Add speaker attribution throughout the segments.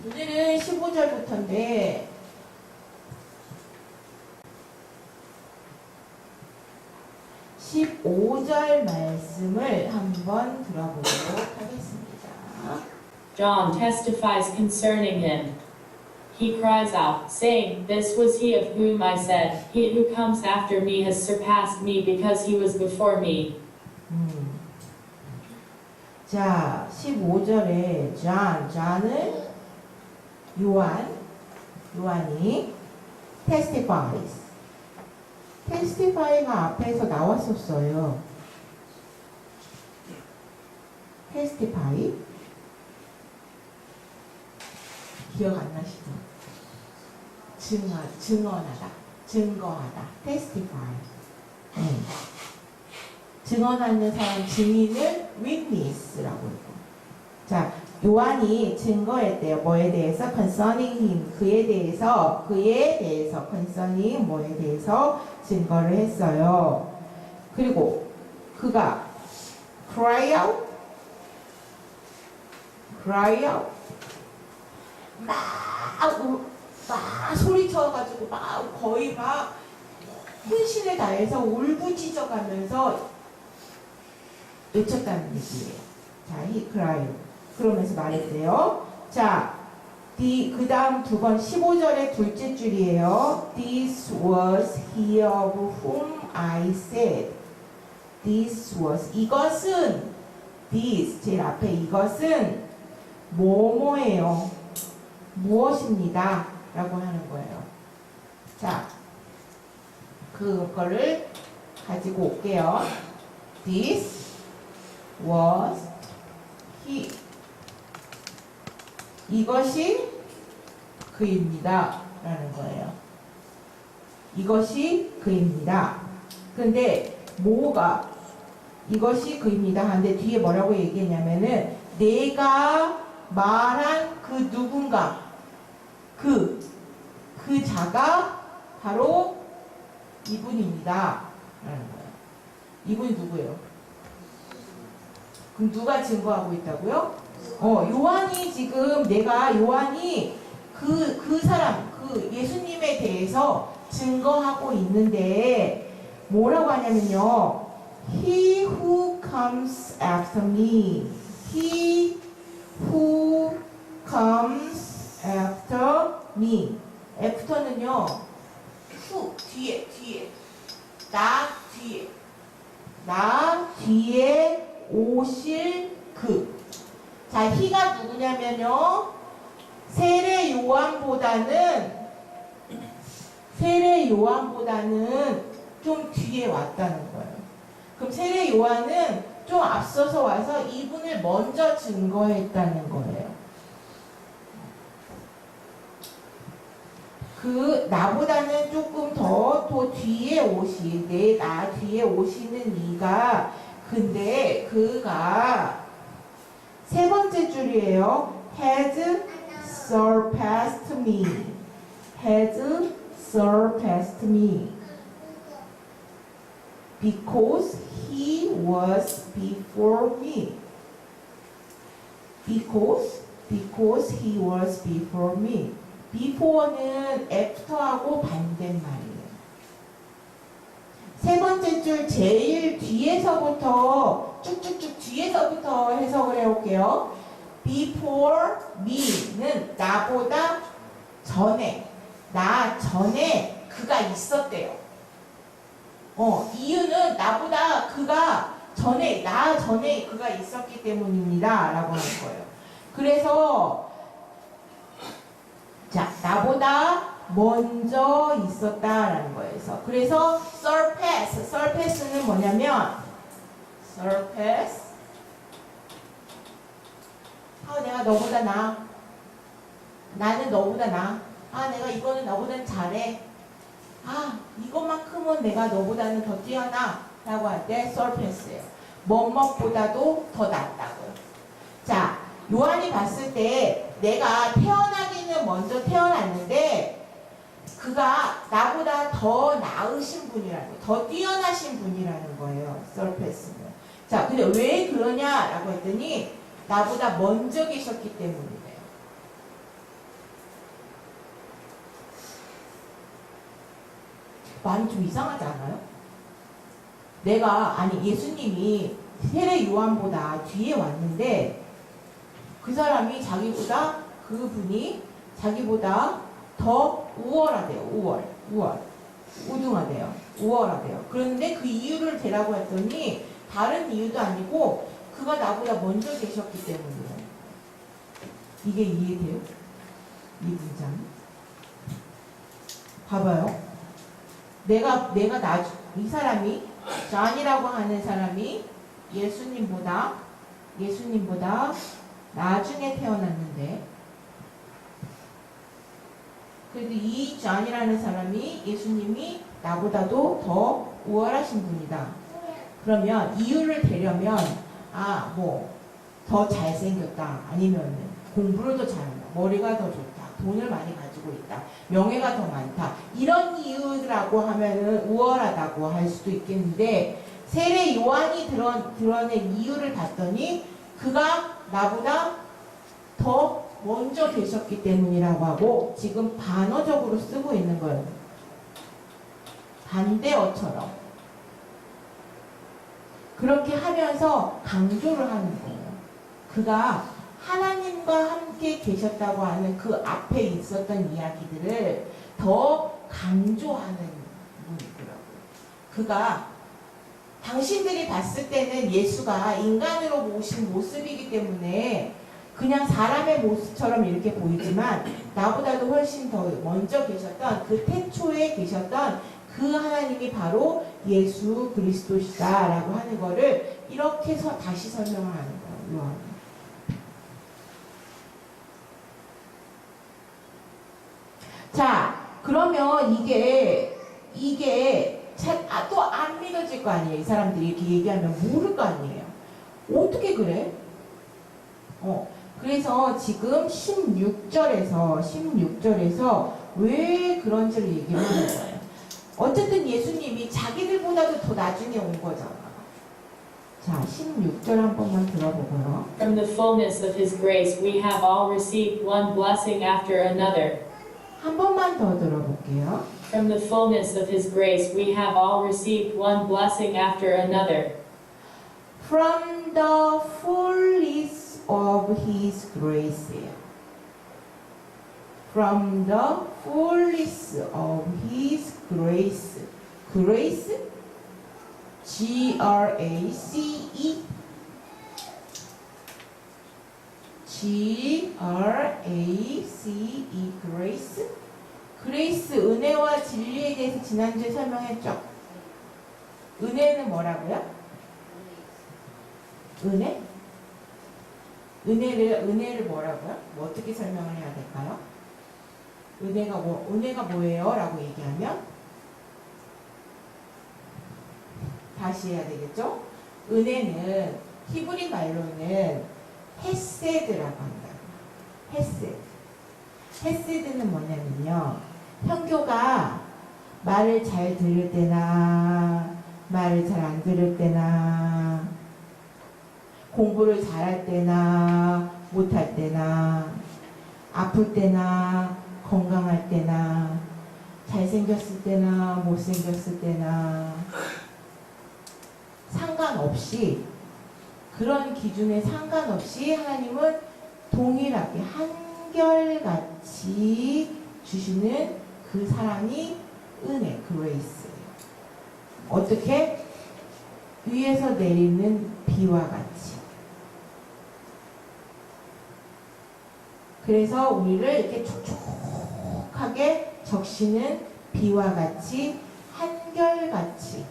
Speaker 1: 오늘은 15절부터인데 15절 말씀을 한번 들어보도록 하겠습니다.
Speaker 2: John testifies concerning him. He cries out, saying, "This was he of whom I said, He who comes after me has surpassed me because he was before me."
Speaker 1: 자, 15절에 John은 요한이 testify가 앞에서 나왔었어요. testify 기억 안 나시죠? 증거하다 testify. 증언하는 사람, 증인을 witness라고 했고. 자, 요한이 증거했대요. 뭐에 대해서? concerning him. 그에 대해서 concerning 뭐에 대해서 증거를 했어요. 그리고 그가 cry out 막 소리쳐가지고 막 거의 막 혼신을 다해서 울부짖어가면서 외쳤다는 얘기예요. 자, he cried. 그러면서 말했대요. 자, 그 다음 두 번 15절의 둘째 줄이에요. This was he of whom I said. This was 이것은 this 제일 앞에 이것은 뭐뭐예요. 무엇입니다. 라고 하는 거예요. 자, 그거를 가지고 올게요. This was he. 이것이 그입니다. 라는 거예요. 이것이 그입니다. 근데 뭐가 이것이 그입니다. 하는데 뒤에 뭐라고 얘기했냐면은 내가 말한 그 누군가 그 자가 바로 이분입니다. 라는 거예요. 이분이 누구예요? 그럼 누가 증거하고 있다고요? 요한이 지금 요한이 그 사람, 그 예수님에 대해서 증거하고 있는데 뭐라고 하냐면요. He who comes after me. He who comes after me. after는요. 뒤에. 나 뒤에 오실 그. 자, he가 누구냐면요. 세례 요한보다는 좀 뒤에 왔다는 거예요. 그럼 세례 요한은 좀 앞서서 와서 이분을 먼저 증거했다는 거예요. 나보다는 조금 더 뒤에 나 뒤에 오시는 이가, 근데 그가 세 번째 줄이에요. has surpassed me. Because he was before me. Because he was before me. before는 after하고 반대말이에요. 세 번째 줄 제일 뒤에서부터 쭉쭉쭉 뒤에서부터 해석을 해볼게요. before me는 나보다 전에, 나 전에 그가 있었대요. 이유는 나 전에 그가 있었기 때문입니다. 라고 하는 거예요. 그래서 자, 나보다 먼저 있었다라는 거예요. 그래서 surpass는 뭐냐면 surpass. 내가 너보다 나아. 나는 너보다 나아. 내가 이거는 너보다는 잘해. 이것만큼은 내가 너보다는 더 뛰어나. 라고 할 때 surpass예요. 뭐뭐보다도 더 낫다고요. 자, 요한이 봤을 때 내가 태어나기는 먼저 태어났는데 그가 나보다 더 나으신 분이라는 거예요. 더 뛰어나신 분이라는 거예요. surpass는. 자, 근데 왜 그러냐라고 했더니 나보다 먼저 계셨기 때문이래요. 말이 좀 이상하지 않아요? 예수님이 세례 요한보다 뒤에 왔는데 그 사람이 그분이 자기보다 더 우월하대요. 우등하대요. 우월하대요. 그런데 그 이유를 대라고 했더니 다른 이유도 아니고 그가 나보다 먼저 계셨기 때문이에요. 이게 이해돼요? 이 문장. 봐봐요. 이 사람이, 존이라고 하는 사람이 예수님보다 나중에 태어났는데, 그래도 이 존이라는 사람이 예수님이 나보다도 더 우월하신 분이다. 그러면 이유를 대려면, 더 잘생겼다. 아니면 공부를 더 잘한다. 머리가 더 좋다. 돈을 많이 가지고 있다. 명예가 더 많다. 이런 이유라고 하면은 우월하다고 할 수도 있겠는데, 세례 요한이 드러낸 이유를 봤더니, 그가 나보다 더 먼저 계셨기 때문이라고 하고, 지금 반어적으로 쓰고 있는 거예요. 반대어처럼. 그렇게 하면서 강조를 하는 거예요. 그가 하나님과 함께 계셨다고 하는 그 앞에 있었던 이야기들을 더 강조하는 분이더라고요. 그가 당신들이 봤을 때는 예수가 인간으로 오신 모습이기 때문에 그냥 사람의 모습처럼 이렇게 보이지만 나보다도 훨씬 더 먼저 계셨던 그 태초에 계셨던 그 하나님이 바로 예수 그리스도시다라고 하는 거를 이렇게 다시 설명을 하는 거예요. 요한은. 자, 그러면 이게 또 안 믿어질 거 아니에요. 이 사람들이 이렇게 얘기하면 모를 거 아니에요. 어떻게 그래? 그래서 지금 16절에서 왜 그런지를 얘기를 하는 거예요. 어쨌든 예수님이 자기들보다도 더 나중에 온 거잖아. 자, 16절 한 번만 들어보고요.
Speaker 2: From the fullness of His grace, we have all received one blessing after another.
Speaker 1: 한 번만 더 들어볼게요.
Speaker 2: From the fullness of His grace, we have all received one blessing after another.
Speaker 1: From the fullness of His grace. From the fullness of His grace. Grace? G-R-A-C-E. G-R-A-C-E. Grace? 그레이스, 은혜와 진리에 대해서 지난주에 설명했죠? 은혜는 뭐라고요? 은혜? 은혜를 뭐라고요? 어떻게 설명을 해야 될까요? 은혜가 뭐예요? 라고 얘기하면 다시 해야 되겠죠? 은혜는 히브리 말로는 헤세드라고 한다. 헤세드는 뭐냐면요. 형교가 말을 잘 들을 때나 말을 잘 안 들을 때나 공부를 잘할 때나 못할 때나 아플 때나 건강할 때나 잘생겼을 때나 못생겼을 때나 상관없이 그런 기준에 상관없이 하나님은 동일하게 한결같이 주시는 그 사랑이 은혜, 그레이스예요. 어떻게? 위에서 내리는 비와 같이. 그래서 우리를 이렇게 촉촉하게 적시는 비와 같이 한결같이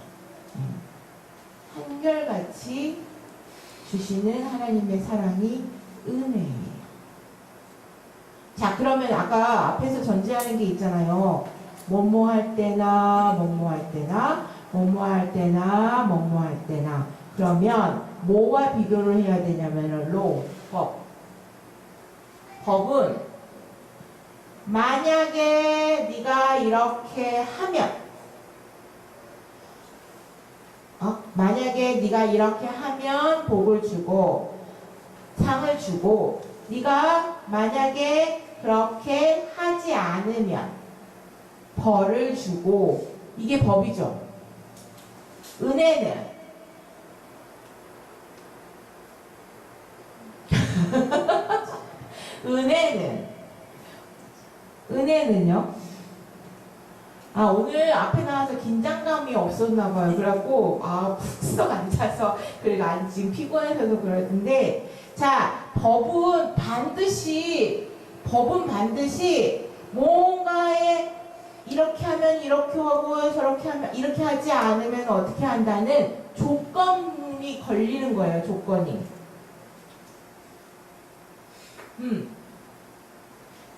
Speaker 1: 주시는 하나님의 사랑이 은혜예요. 자, 그러면 아까 앞에서 전제하는 게 있잖아요. 뭐뭐할 때나 뭐뭐할 때나 뭐뭐할 때나 뭐뭐할 때나. 그러면 뭐와 비교를 해야 되냐면은 법은 만약에 네가 이렇게 하면 만약에 네가 이렇게 하면 복을 주고 상을 주고 네가 만약에 그렇게 하지 않으면 벌을 주고 이게 법이죠. 은혜는 은혜는요? 아, 오늘 앞에 나와서 긴장감이 없었나 봐요. 그래갖고, 푹 앉아서, 그리고 지금 피곤해서도 그러는데, 자, 법은 반드시, 뭔가에 이렇게 하면 이렇게 하고, 저렇게 하면, 이렇게 하지 않으면 어떻게 한다는 조건이 걸리는 거예요, 조건이.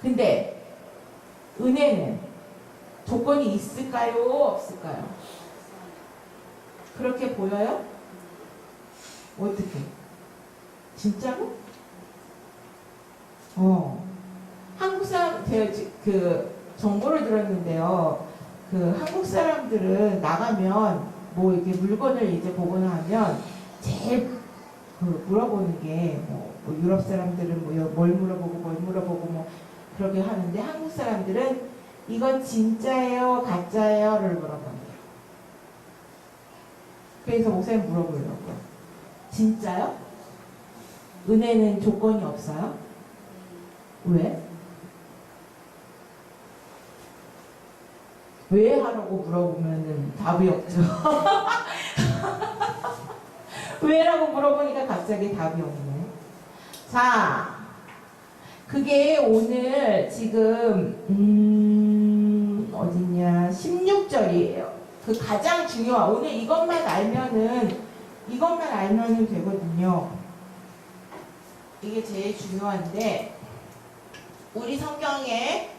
Speaker 1: 근데, 은혜는 조건이 있을까요? 없을까요? 그렇게 보여요? 어떻게? 진짜로? 한국 사람, 제가 그 정보를 들었는데요. 그 한국 사람들은 나가면 뭐 이렇게 물건을 이제 보거나 하면 제일 그 물어보는 게 뭐 유럽 사람들은 뭐 뭘 물어보고 뭐 그렇게 하는데 한국 사람들은 이건 진짜예요, 가짜예요를 물어봅니다. 그래서 목사님 물어보려고요. 진짜요? 은혜는 조건이 없어요? 왜? 왜 하라고 물어보면은 답이 없죠. 왜라고 물어보니까 갑자기 답이 없네. 자, 그게 오늘 지금 어딨냐 16절이에요. 그 가장 중요한 오늘 이것만 알면은 되거든요. 이게 제일 중요한데 우리 성경에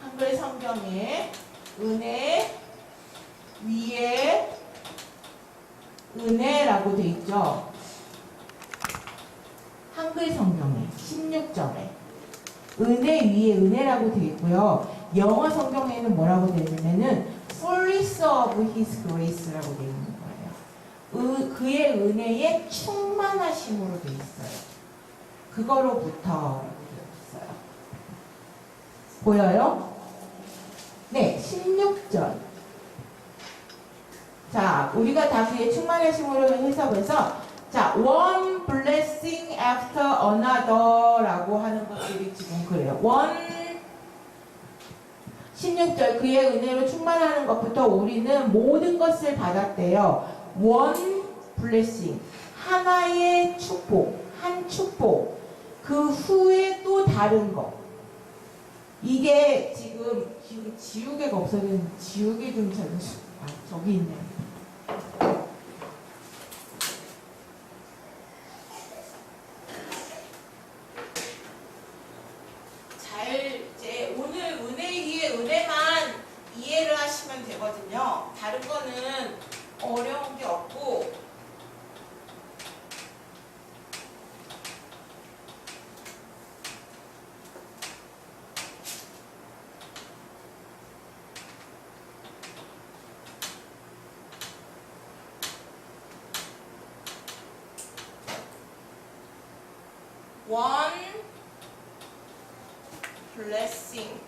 Speaker 1: 한글 성경에 은혜 위에 은혜라고 돼 있죠. 한글 성경에 16절에 은혜 위에 은혜라고 돼 있고요. 영어 성경에는 뭐라고 돼 있냐면은 fullness of His grace라고 돼 있는 거예요. 그의 은혜에 충만하심으로 돼 있어요. 그거로부터라고 돼 있어요. 보여요? 네, 16절. 자, 우리가 다 그의 충만하심으로 해석해서 자, one blessing after another라고 하는 것들이 지금 그래요. 16절 그의 은혜로 충만하는 것부터 우리는 모든 것을 받았대요. one blessing 하나의 축복, 한 축복. 그 후에 또 다른 거. 이게 지금 지우개가 없어졌는데 지우개 좀 찾으시고 저기 있네. 이제 오늘 은혜 위에 은혜만 이해를 하시면 되거든요. 다른 거는 어려운 게 없고. one blessing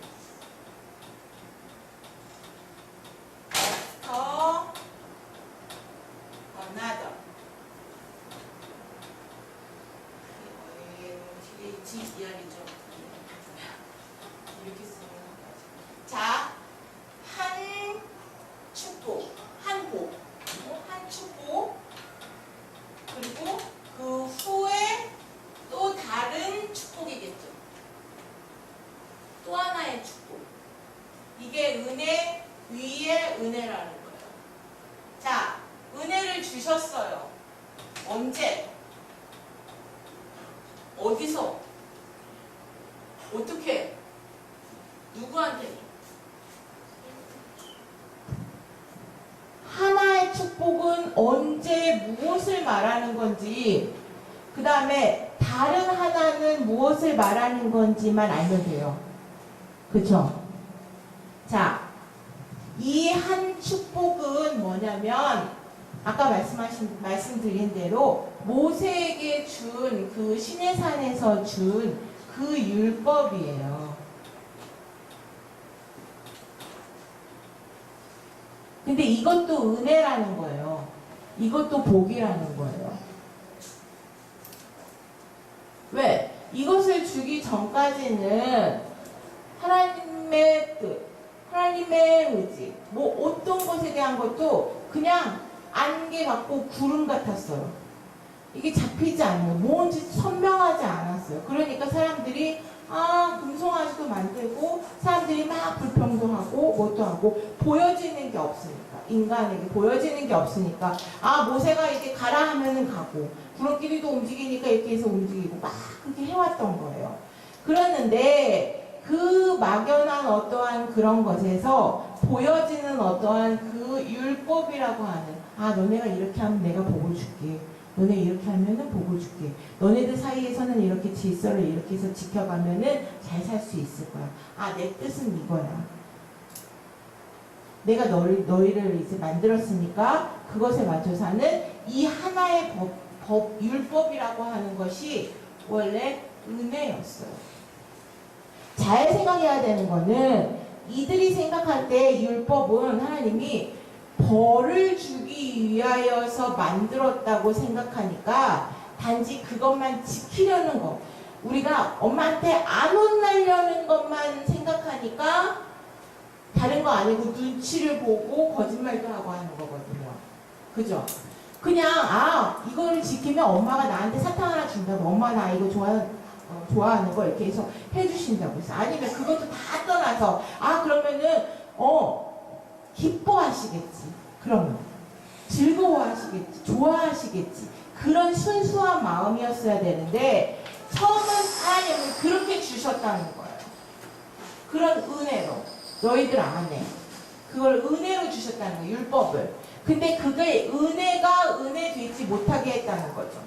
Speaker 1: after another. 뒤에 이야기죠. 이렇게 쓰는 거죠. 자, 한 축복, 한 복, 한 축복, 그리고 그 후에 또 다른 축복이겠죠. 또 하나의 축복. 이게 은혜 위에 은혜라는 거예요. 자, 은혜를 주셨어요. 언제? 어디서? 어떻게? 누구한테? 하나의 축복은 언제 무엇을 말하는 건지, 그 다음에 다른 하나는 무엇을 말하는 건지만 알면 돼요. 그쵸? 자, 이 한 축복은 뭐냐면 아까 말씀드린 대로 모세에게 준 그 시내산에서 준 그 율법이에요. 근데 이것도 은혜라는 거예요. 이것도 복이라는 거예요. 왜? 이것을 주기 전까지는 하나님의 뜻, 하나님의 의지, 뭐 어떤 것에 대한 것도 그냥 안개 같고 구름 같았어요. 이게 잡히지 않아요. 뭔지 선명하지 않았어요. 그러니까 사람들이 금송아지도 만들고 사람들이 막 불평도 하고 뭣도 하고 보여지는 게 없으니까, 인간에게 보여지는 게 없으니까 모세가 이렇게 가라 하면은 가고 구름끼리도 움직이니까 이렇게 해서 움직이고 막 그렇게 해왔던 거예요. 그랬는데 그 막연한 어떠한 그런 것에서 보여지는 어떠한 그 율법이라고 하는 너네가 이렇게 하면 내가 복을 줄게. 너네 이렇게 하면은 복을 줄게. 너네들 사이에서는 이렇게 질서를 이렇게 해서 지켜가면은 잘 살 수 있을 거야. 내 뜻은 이거야. 내가 너희를 이제 만들었으니까 그것에 맞춰서 하는 이 하나의 율법이라고 하는 것이 원래 은혜였어요. 잘 생각해야 되는 거는 이들이 생각할 때 율법은 하나님이 벌을 주기 위하여서 만들었다고 생각하니까 단지 그것만 지키려는 거. 우리가 엄마한테 안 혼나려는 것만 생각하니까 다른 거 아니고 눈치를 보고 거짓말도 하고 하는 거거든요. 그죠? 그냥 이거를 지키면 엄마가 나한테 사탕 하나 준다고, 엄마 나 이거 좋아하는 거 이렇게 해서 해주신다고 해서, 아니면 그것도 다 떠나서 그러면은 기뻐하시겠지. 그러면 즐거워하시겠지. 좋아하시겠지. 그런 순수한 마음이었어야 되는데 처음은 하나님은 그렇게 주셨다는 거예요. 그런 은혜로 너희들 안에 그걸 은혜로 주셨다는 거예요. 율법을. 근데 그게 은혜가 은혜 되지 못하게 했다는 거죠.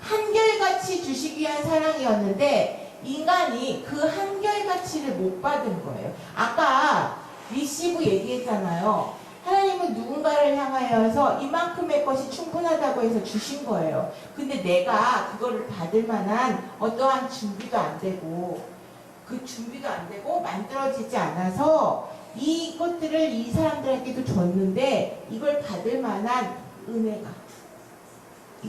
Speaker 1: 한결같이 주시기 위한 사랑이었는데 인간이 그 한결같이를 못 받은 거예요. 아까 리시브 얘기했잖아요. 하나님은 누군가를 향하여서 이만큼의 것이 충분하다고 해서 주신 거예요. 근데 내가 그거를 받을 만한 어떠한 준비도 안 되고 만들어지지 않아서 이것들을 이 사람들에게도 줬는데 이걸 받을 만한 은혜가,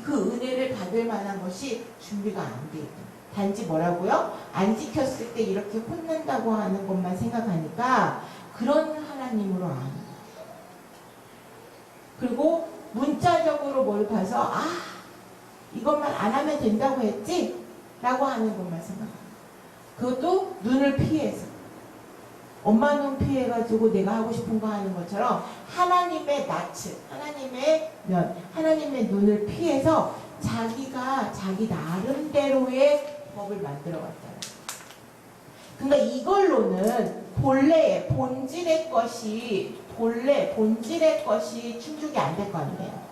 Speaker 1: 그 은혜를 받을 만한 것이 준비가 안 돼 있다. 단지 뭐라고요? 안 지켰을 때 이렇게 혼난다고 하는 것만 생각하니까 그런 하나님으로 아는 거예요. 그리고 문자적으로 뭘 봐서 이것만 안 하면 된다고 했지? 라고 하는 것만 생각합니다. 그것도 눈을 피해서, 엄마 눈 피해가지고 내가 하고 싶은 거 하는 것처럼 하나님의 낯을, 하나님의 눈을 피해서 자기가 자기 나름대로의 법을 만들어갔다. 그러니까 이걸로는 본질의 것이 충족이 안 될 거 아니에요.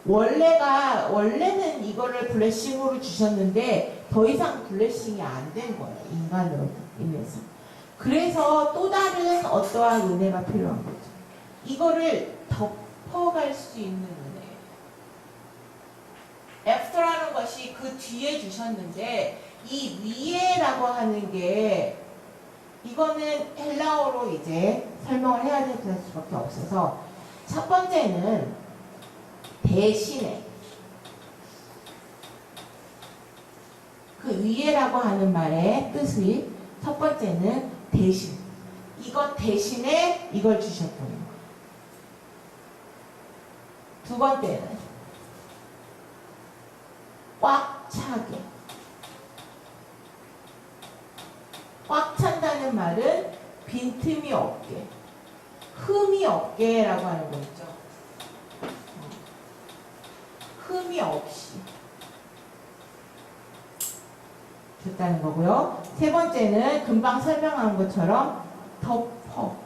Speaker 1: 원래는 이거를 블레싱으로 주셨는데 더 이상 블레싱이 안 된 거예요. 인간으로 인해서. 그래서 또 다른 어떠한 은혜가 필요한 거죠. 이거를 덮어갈 수 있는 은혜예요. after라는 것이 그 뒤에 주셨는데 이 위에라고 하는 게 이거는 헬라어로 이제 설명을 해야 될 수밖에 없어서 첫 번째는 대신에 그 위에라고 하는 말의 뜻이 첫 번째는 대신, 이것 대신에 이걸 주셨다는 거예요. 두 번째는 꽉 차게. 꽉 찬다는 말은 빈틈이 없게, 흠이 없게라고 하는 거 있죠. 흠이 없이 줬다는 거고요. 세 번째는 금방 설명한 것처럼 덮어.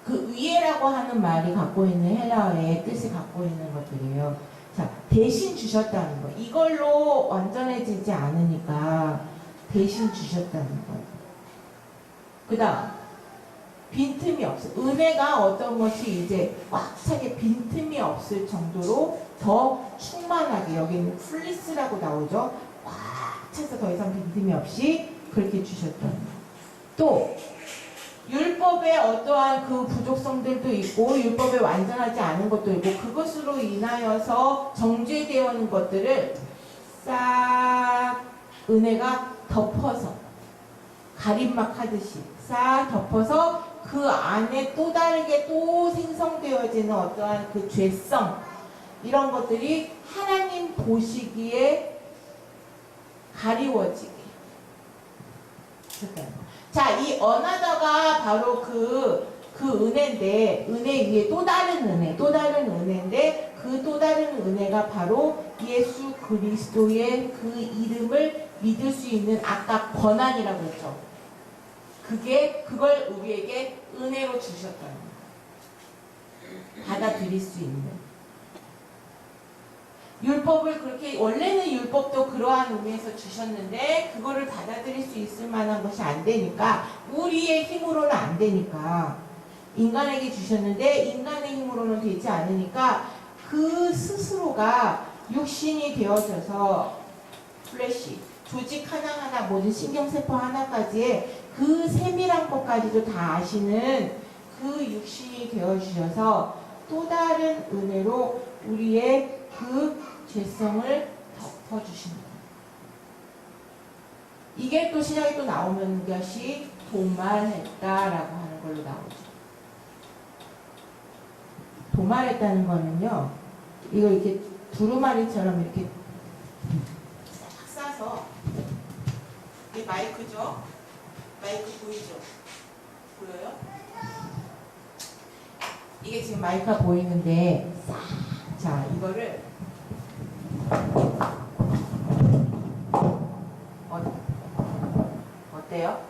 Speaker 1: 그 위에라고 하는 말이 갖고 있는 헬라어의 뜻이 갖고 있는 것들이에요. 자, 대신 주셨다는 거. 이걸로 완전해지지 않으니까 대신 주셨다는 거예요. 그 다음, 빈틈이 없어. 은혜가 어떤 것이 이제 꽉 차게 빈틈이 없을 정도로 더 충만하게, 여기는 풀리스라고 나오죠. 꽉 차서 더 이상 빈틈이 없이 그렇게 주셨던. 또 율법에 어떠한 그 부족성들도 있고 율법에 완전하지 않은 것도 있고 그것으로 인하여서 정죄되어 있는 것들을 싹 은혜가 덮어서 가림막 하듯이 싹 덮어서 그 안에 또 다르게 또 생성되어지는 어떠한 그 죄성 이런 것들이 하나님 보시기에 가리워지게. 자, 이 어나더가 바로 그 은혜인데, 은혜 위에 또 다른 은혜인데, 그 또 다른 은혜가 바로 예수 그리스도의 그 이름을 믿을 수 있는 아까 권한이라고 했죠. 그걸 우리에게 은혜로 주셨다는 거예요. 받아들일 수 있는. 율법을 그렇게 원래는 율법도 그러한 의미에서 주셨는데 그거를 받아들일 수 있을 만한 것이 안 되니까 우리의 힘으로는 안 되니까 인간에게 주셨는데 인간의 힘으로는 되지 않으니까 그 스스로가 육신이 되어져서 플래시 조직 하나하나 모든 신경세포 하나까지의 그 세밀한 것까지도 다 아시는 그 육신이 되어주셔서 또 다른 은혜로 우리의 그 죄성을 덮어주신다. 이게 또 신약에 또 나오는 것이 도말했다라고 하는 걸로 나오죠. 도말했다는 거는요, 이거 이렇게 두루마리처럼 이렇게 싹 싸서, 이게 마이크죠? 마이크 보이죠? 보여요? 이게 지금 마이크가 보이는데, 자, 이거를 어때요?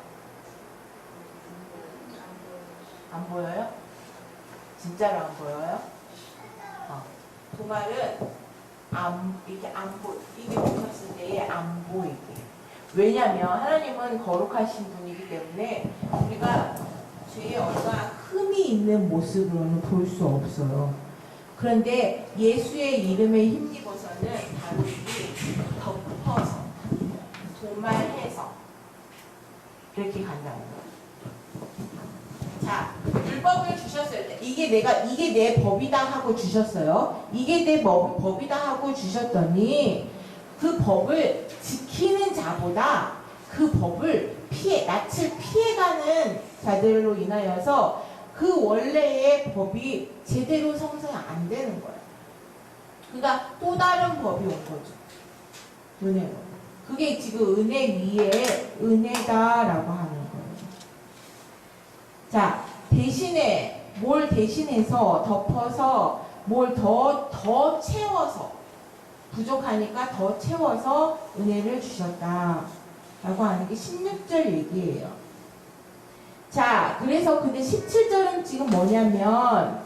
Speaker 1: 안 보여요? 진짜로 안 보여요? 도말은 이게 보셨을 때에 안 보이게. 왜냐면 하나님은 거룩하신 분이기 때문에 우리가 죄의 어떠한 흠이 있는 모습으로는 볼 수 없어요. 그런데 예수의 이름에 힘입어서는 바로 이게 덮어서 도말해서 이렇게 간다는 거예요. 자, 율법을 주셨어요. 이게 내 법이다 하고 주셨어요. 이게 내 법이다 하고 주셨더니 그 법을 지키는 자보다 그 법을 낯을 피해가는 자들로 인하여서 그 원래의 법이 제대로 성사가 안 되는 거예요. 그러니까 또 다른 법이 온 거죠. 은혜로. 그게 지금 은혜 위에 은혜다라고 하는 거예요. 자, 대신에 뭘 대신해서 덮어서 뭘 더 채워서 부족하니까 더 채워서 은혜를 주셨다라고 하는 게 16절 얘기예요. 자, 그래서 근데 17절은 지금 뭐냐면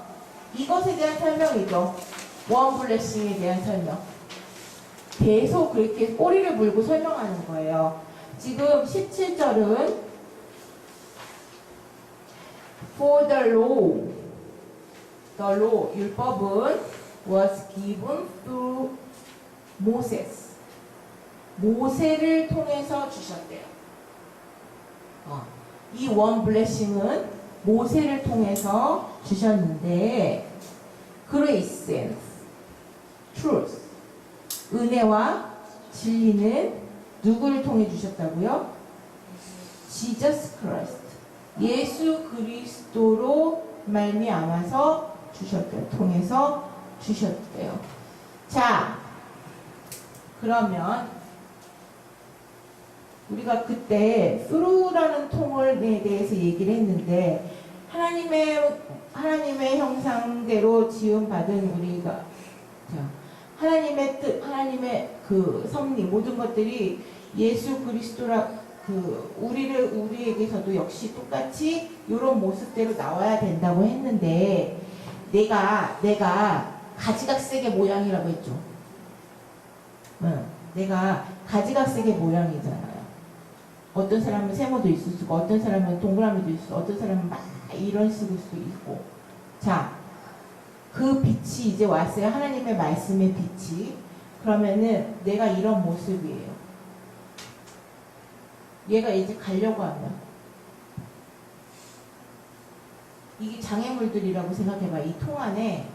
Speaker 1: 이것에 대한 설명이죠. 원 블레싱에 대한 설명. 계속 그렇게 꼬리를 물고 설명하는 거예요. 지금 17절은 For the law, 율법은 was given through Moses. 모세를 통해서 주셨대요. 이 원 블레싱은 모세를 통해서 주셨는데 grace and truth, 은혜와 진리는 누구를 통해 주셨다고요? Jesus Christ, 예수 그리스도로 말미암아서 주셨대요. 통해서 주셨대요. 자, 그러면 우리가 그때 through라는 통을에 대해서 얘기를 했는데 하나님의 형상대로 지음받은 우리가 하나님의 뜻, 하나님의 그 섭리 모든 것들이 예수 그리스도라 우리에게서도 역시 똑같이 이런 모습대로 나와야 된다고 했는데 내가 가지각색의 모양이라고 했죠. 내가 가지각색의 모양이잖아요. 어떤 사람은 세모도 있을 수 있고 어떤 사람은 동그라미도 있을 수 있고 어떤 사람은 막 이런 식일 수도 있고. 자, 그 빛이 이제 왔어요. 하나님의 말씀의 빛이. 그러면은 내가 이런 모습이에요. 얘가 이제 가려고 하면 이게 장애물들이라고 생각해봐. 이 통 안에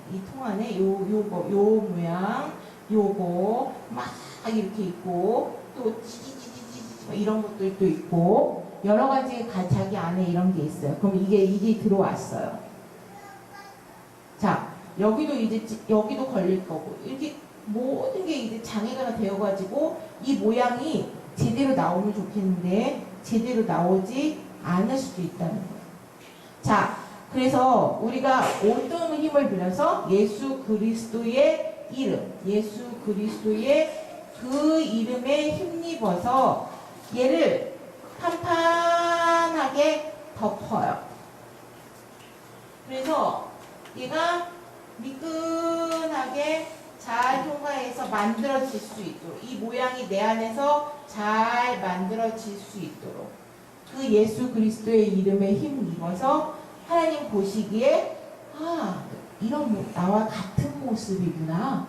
Speaker 1: 요 모양 요거 막 이렇게 있고 또 찌찌찌찌찌 이런 것들도 있고 여러 가지 자기 안에 이런 게 있어요. 그럼 이게 들어왔어요. 자, 여기도 걸릴 거고 이렇게 모든 게 이제 장애가 되어가지고 이 모양이 제대로 나오면 좋겠는데 제대로 나오지 않을 수도 있다는 거예요. 자, 그래서 우리가 어떤 힘을 빌려서 예수 그리스도의 이름, 예수 그리스도의 그 이름에 힘입어서 얘를 판판하게 덮어요. 그래서 얘가 미끈하게 잘 통과해서 만들어질 수 있도록 이 모양이 내 안에서 잘 만들어질 수 있도록 그 예수 그리스도의 이름에 힘입어서 하나님 보시기에 이런 나와 같은 모습이구나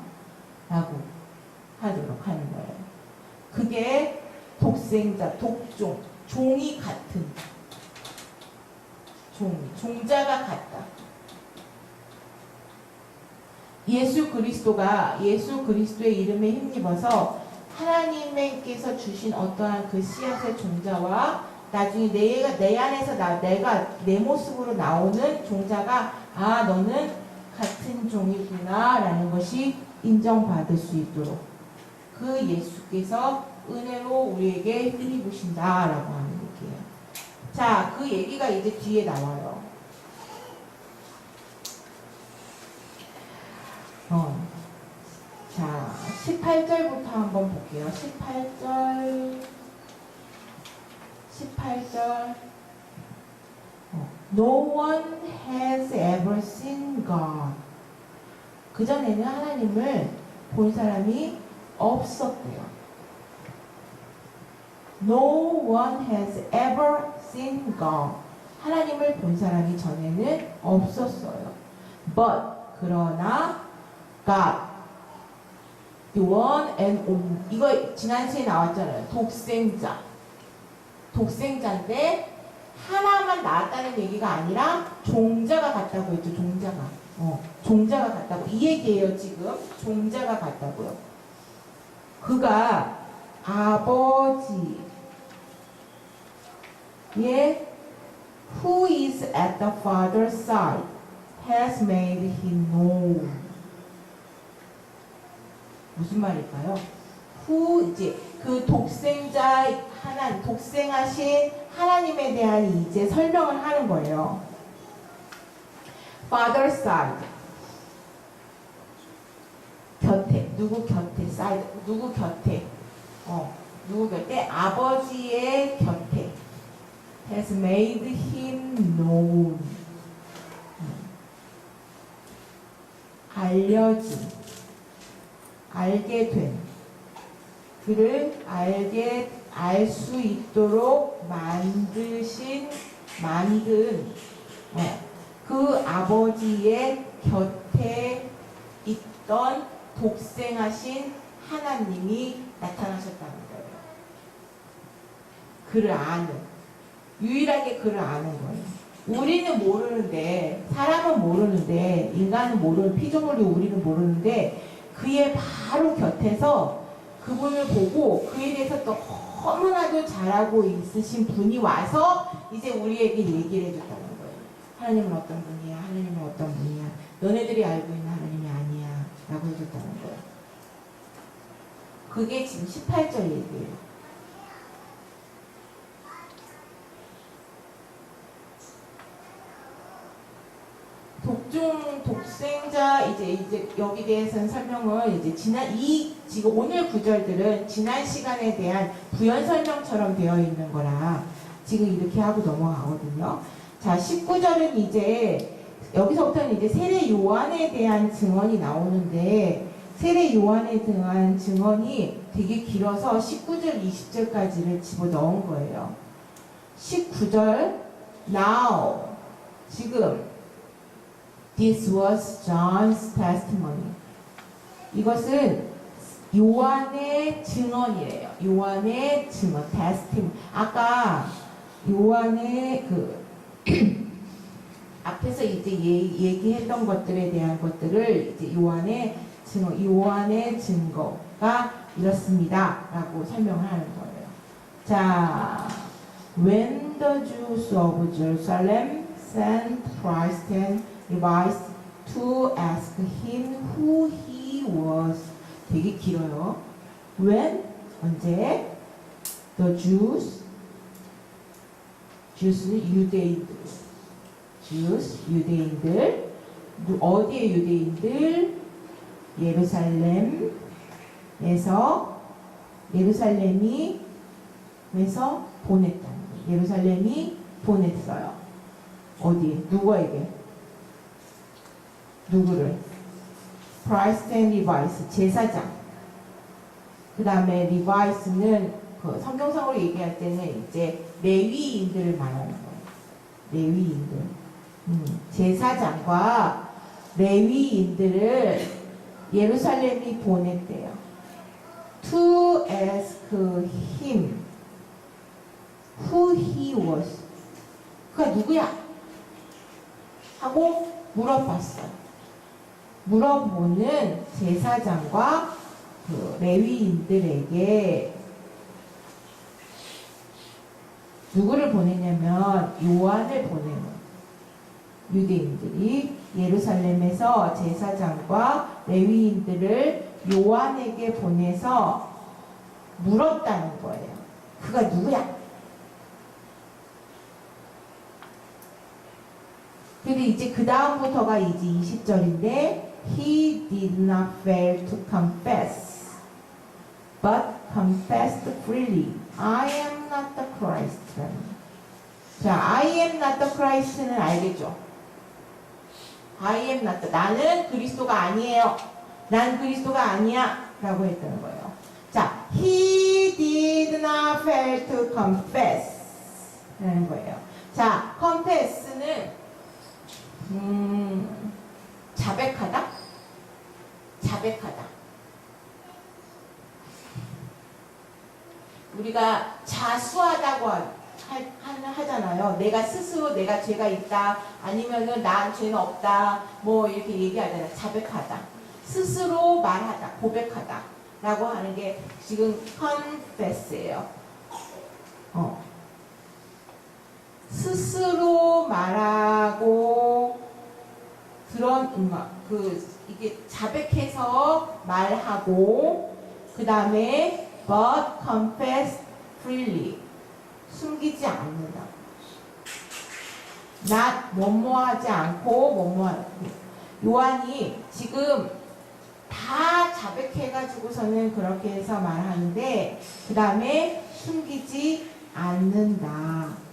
Speaker 1: 라고 하도록 하는 거예요. 그게 독생자, 독종, 종이 같은 종자가 같다. 예수 그리스도의 이름에 힘입어서 하나님께서 주신 어떠한 그 씨앗의 종자와 나중에 내 안에서 내가 내 모습으로 나오는 종자가 너는 같은 종이구나 라는 것이 인정받을 수 있도록 그 예수께서 은혜로 우리에게 힘입으신다 라고 하는 얘기예요. 자, 그 얘기가 이제 뒤에 나와요. 자, 18절부터 한번 볼게요. 18절. No one has ever seen God. 그전에는 하나님을 본 사람이 없었대요. No one has ever seen God. 하나님을 본 사람이 전에는 없었어요. But, 그러나 God, the one and only. 이거 지난 시에 나왔잖아요. 독생자인데 하나만 낳았다는 얘기가 아니라 종자가 같다고 했죠. 종자가 같다고 이 얘기예요. 지금 종자가 같다고요. 그가 아버지의 who is at the father's side has made him known. 무슨 말일까요? 이제 그 독생하신 하나님에 대한 이제 설명을 하는 거예요. Father side. 곁에. 누구 곁에? side. 누구 곁에? 누구 곁에? 아버지의 곁에. Has made him known. 알게 된. 그를 알 수 있도록 만든 그 아버지의 곁에 있던 독생하신 하나님이 나타나셨다는 거예요. 그를 아는, 유일하게 그를 아는 거예요. 우리는 모르는데, 사람은 모르는데, 인간은 모르는, 피조물도 우리는 모르는데 그의 바로 곁에서 그분을 보고 그에 대해서 너무나도 잘하고 있으신 분이 와서 이제 우리에게 얘기를 해줬다는 거예요. 하나님은 어떤 분이야? 하나님은 어떤 분이야? 너네들이 알고 있는 하나님이 아니야 라고 해줬다는 거예요. 그게 지금 18절 얘기예요. 독생자 이제 여기 대해서는 설명을 이제 지금 오늘 구절들은 지난 시간에 대한 부연 설명처럼 되어 있는 거라 지금 이렇게 하고 넘어가거든요. 자, 19절은 이제 여기서부터는 이제 세례 요한에 대한 증언이 나오는데 세례 요한에 대한 증언이 되게 길어서 19절, 20절까지를 집어 넣은 거예요. 19절 Now 지금 This was John's testimony. 이것은 요한의 증언이래요. 요한의 증언, 테스팅. 아까 요한의 그 앞에서 이제 얘기했던 것들에 대한 것들을 이제 요한의 증거, 요한의 증거가 이렇습니다라고 설명을 하는 거예요. 자, when the Jews of Jerusalem sent Christ and Levites to ask him who he was. 되게 길어요. When 언제 the Jews 유대인들 유대인들 어디의 유대인들 예루살렘에서 보냈다는 거예요. 예루살렘이 보냈어요. 어디 누구에게? 누구를? Christ and Levites 제사장. 그 다음에 리바이스는 그 성경상으로 얘기할 때는 이제 레위인들을 말하는 거예요. 레위인들. 제사장과 레위인들을 예루살렘이 보냈대요. To ask him who he was. 그가 누구야? 하고 물어봤어요. 물어보는 제사장과 그 레위인들에게 누구를 보내냐면 요한을 보내요. 유대인들이 예루살렘에서 제사장과 레위인들을 요한에게 보내서 물었다는 거예요. 그가 누구야? 근데 이제 그 다음부터가 이제 20절인데 He did not fail to confess, but confessed freely. I am not the Christ. 자, I am not the Christ는 알겠죠? I am not the, 나는 그리스도가 아니에요. 난 그리스도가 아니야. 라고 했다는 거예요. 자, He did not fail to confess. 라는 거예요. 자, confess는 자백하다? 자백하다. 우리가 자수하다고 하잖아요. 내가 스스로 내가 죄가 있다. 아니면은 난 죄는 없다. 뭐 이렇게 얘기하잖아요. 자백하다. 스스로 말하다. 고백하다. 라고 하는 게 지금 confess예요. 스스로 말하고 이게 자백해서 말하고 그 다음에 but confess freely 숨기지 않는다. 뭐뭐하지 않고 뭐뭐하고. 요한이 지금 다 자백해가지고서는 그렇게 해서 말하는데 그 다음에 숨기지 않는다.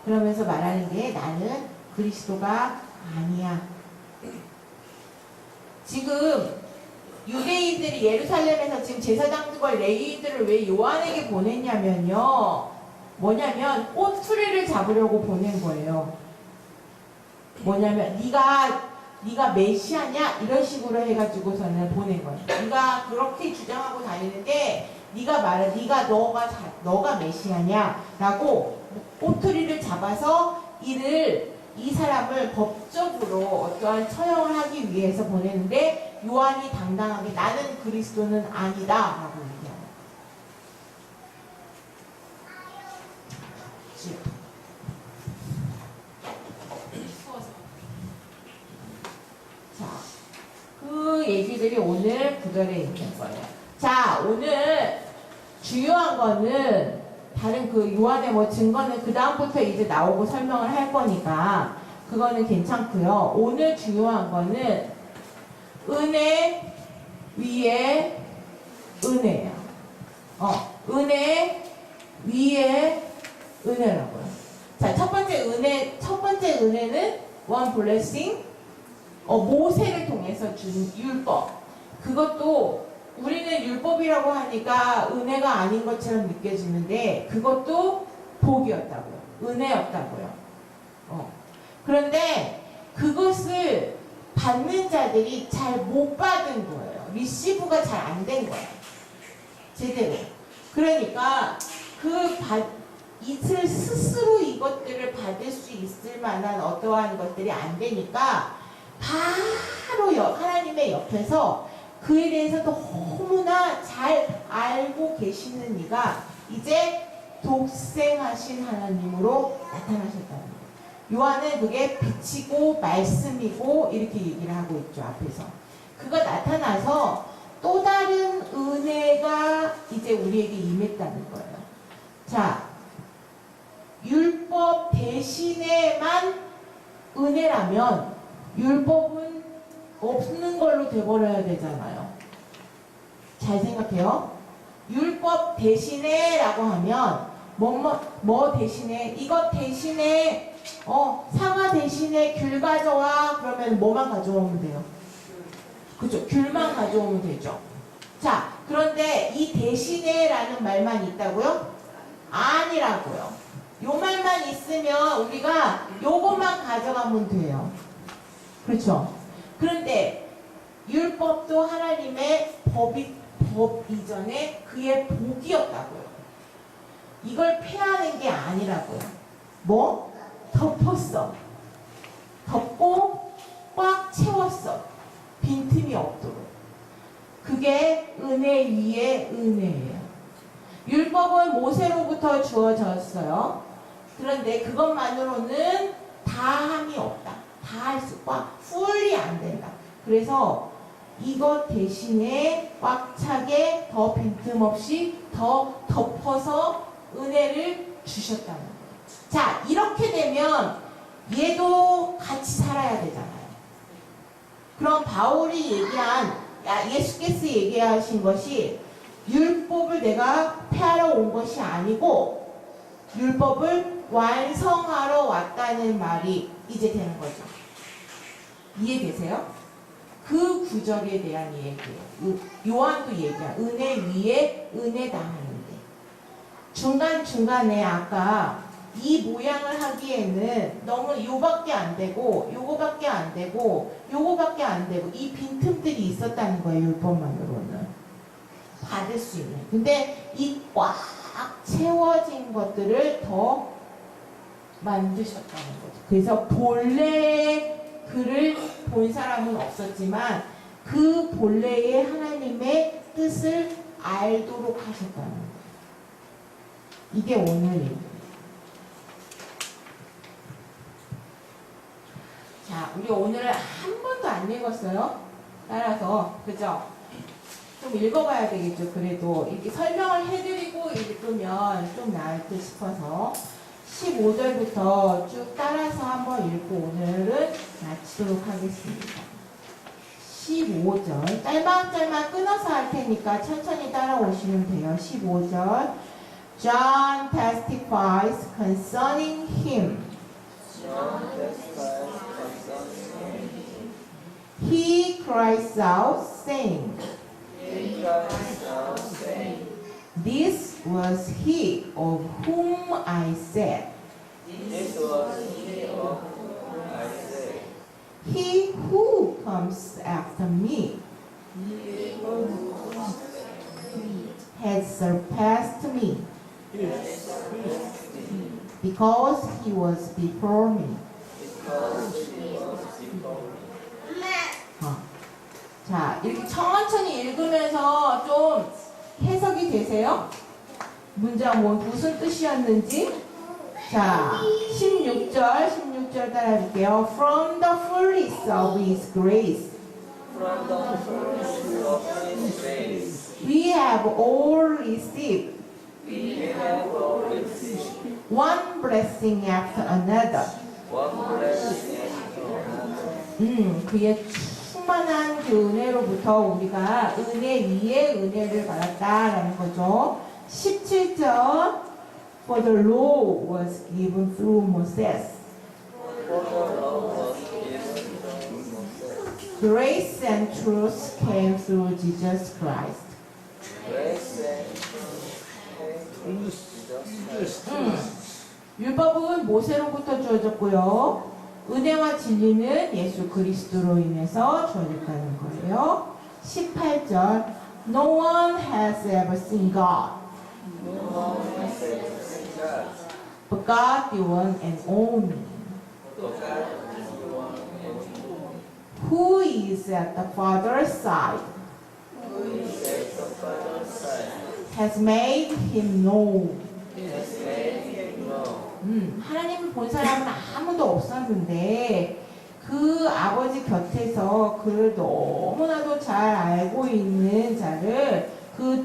Speaker 1: 그러면서 말하는 게 나는 그리스도가 아니야. 지금 유대인들이 예루살렘에서 지금 제사장들과 레위인들을 왜 요한에게 보냈냐면요. 뭐냐면 꼬투리를 잡으려고 보낸 거예요. 뭐냐면 네가 메시아냐 이런 식으로 해가지고서는 보낸 거예요. 네가 그렇게 주장하고 다니는데 너가 메시아냐라고 꼬투리를 잡아서 이 사람을 법적으로 어떠한 처형을 하기 위해서 보내는데 요한이 당당하게 나는 그리스도는 아니다 라고 얘기합니다. 자, 그 얘기들이 오늘 구절에 있는 거예요. 자, 오늘 중요한 거는 다른 그 요한의 뭐 증거는 그 다음부터 이제 나오고 설명을 할 거니까 그거는 괜찮고요. 오늘 중요한 거는 은혜 위에 은혜예요. 은혜 위에 은혜라고요. 자, 첫 번째 은혜는 one blessing, 모세를 통해서 준 율법. 그것도 우리는 율법이라고 하니까 은혜가 아닌 것처럼 느껴지는데 그것도 복이었다고요. 은혜였다고요. 그런데 그것을 받는 자들이 잘 못 받은 거예요. 리시브가 잘 안 된 거예요. 제대로. 그러니까 이틀 스스로 이것들을 받을 수 있을 만한 어떠한 것들이 안 되니까 바로 하나님의 옆에서 그에 대해서 너무나 잘 알고 계시는 이가 이제 독생하신 하나님으로 나타나셨다는 거예요. 요한은 그게 빛이고 말씀이고 이렇게 얘기를 하고 있죠. 앞에서. 그가 나타나서 또 다른 은혜가 이제 우리에게 임했다는 거예요. 자, 율법 대신에만 은혜라면 율법은 없는 걸로 돼버려야 되잖아요. 잘 생각해요. 율법 대신에 라고 하면 뭐 대신에 이것 대신에 사과 대신에 귤 가져와 그러면 뭐만 가져오면 돼요? 그죠? 귤만 가져오면 되죠. 자, 그런데 이 대신에 라는 말만 있다고요? 아니라고요. 요 말만 있으면 우리가 요것만 가져가면 돼요. 그렇죠? 그런데 율법도 하나님의 법 이전에 그의 복이었다고요. 이걸 폐하는 게 아니라고요. 뭐? 덮었어. 덮고 꽉 채웠어. 빈틈이 없도록. 그게 은혜 위에 은혜예요. 율법은 모세로부터 주어졌어요. 그런데 그것만으로는 다함이 없다. 다 할 수, 풀리 안 된다. 그래서 이것 대신에 꽉 차게 더 빈틈없이 더 덮어서 은혜를 주셨다는 거예요. 자, 이렇게 되면 얘도 같이 살아야 되잖아요. 그럼 바울이 얘기한, 예수께서 얘기하신 것이 율법을 내가 폐하러 온 것이 아니고 율법을 완성하러 왔다는 말이 이제 되는 거죠. 이해되세요? 그 구절에 대한 얘기예요. 요한도 얘기야. 은혜 위에 은혜다 하는데 중간중간에 아까 이 모양을 하기에는 너무 요밖에 안 되고 요거밖에 안 되고 요거밖에 안 되고 이 빈틈들이 있었다는 거예요. 율법만으로는 받을 수 있는. 근데 이 꽉 채워진 것들을 더 만드셨다는 거죠. 그래서 본래의 글을 본 사람은 없었지만 그 본래의 하나님의 뜻을 알도록 하셨다는 거예요. 이게 오늘입니다. 자, 우리 오늘 한 번도 안 읽었어요. 따라서 그죠? 좀 읽어봐야 되겠죠. 그래도 이렇게 설명을 해드리고 읽으면 좀 나을 듯 싶어서 15절부터 쭉 따라서 한번 읽고 오늘은 마치도록 하겠습니다. 15절 짤막짤막 끊어서 할 테니까 천천히 따라오시면 돼요. 15절 John testifies concerning him. He cries out saying, This was he of whom I said, He who comes after me has surpassed me, because he was before me. 자, 이렇게 천천히 읽으면서 좀 해석이 되세요? 문장 무슨 뜻이었는지? 자, 16절 따라해볼게요. From the fullness of His grace, we have all received one blessing after another. 그의 충만한 그 은혜로부터 우리가 은혜 위에 은혜를 받았다라는 거죠. 17절 For the law was given through Moses. Grace and truth came through Jesus Christ. 율법은 모세로부터 주어졌고요. 은혜와 진리는 예수 그리스도로 인해서 주어졌다는 거예요. 18절 No one has ever seen God, but God the one and only, who is at the Father's side, has made him known. 하나님을 본 사람은 아무도 없었는데 그 아버지 곁에서 그를 너무나도 잘 알고 있는 자를 그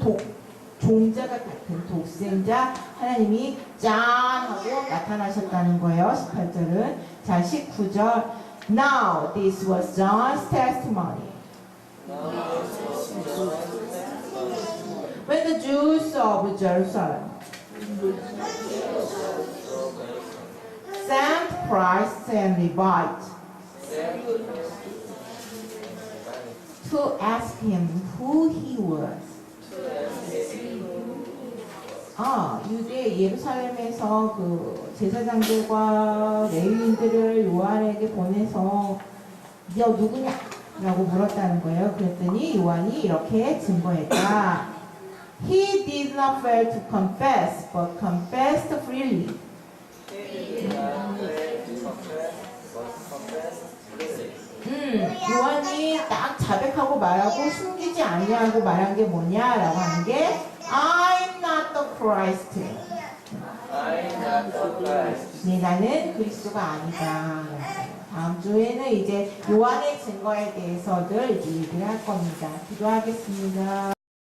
Speaker 1: 종자가 같은 독생자 하나님이 짠 하고 나타나셨다는 거예요. 18절은. 자, 19절 Now this was John's testimony. When the Jews of Jerusalem sent priests and Levites to ask him who he was. 유대 예루살렘에서 그 제사장들과 레위인들을 요한에게 보내서 너 누구냐? 라고 물었다는 거예요. 그랬더니 요한이 이렇게 증거했다. He did not fail to confess, but confessed freely. 요한이 딱 자백하고 말하고 숨기지 아니하고 말한 게 뭐냐라고 하는 게 I'm not the Christ. 네, 나는 그리스도가 아니다. 다음 주에는 이제 요한의 증거에 대해서들 이제 얘기를 할 겁니다. 기도하겠습니다.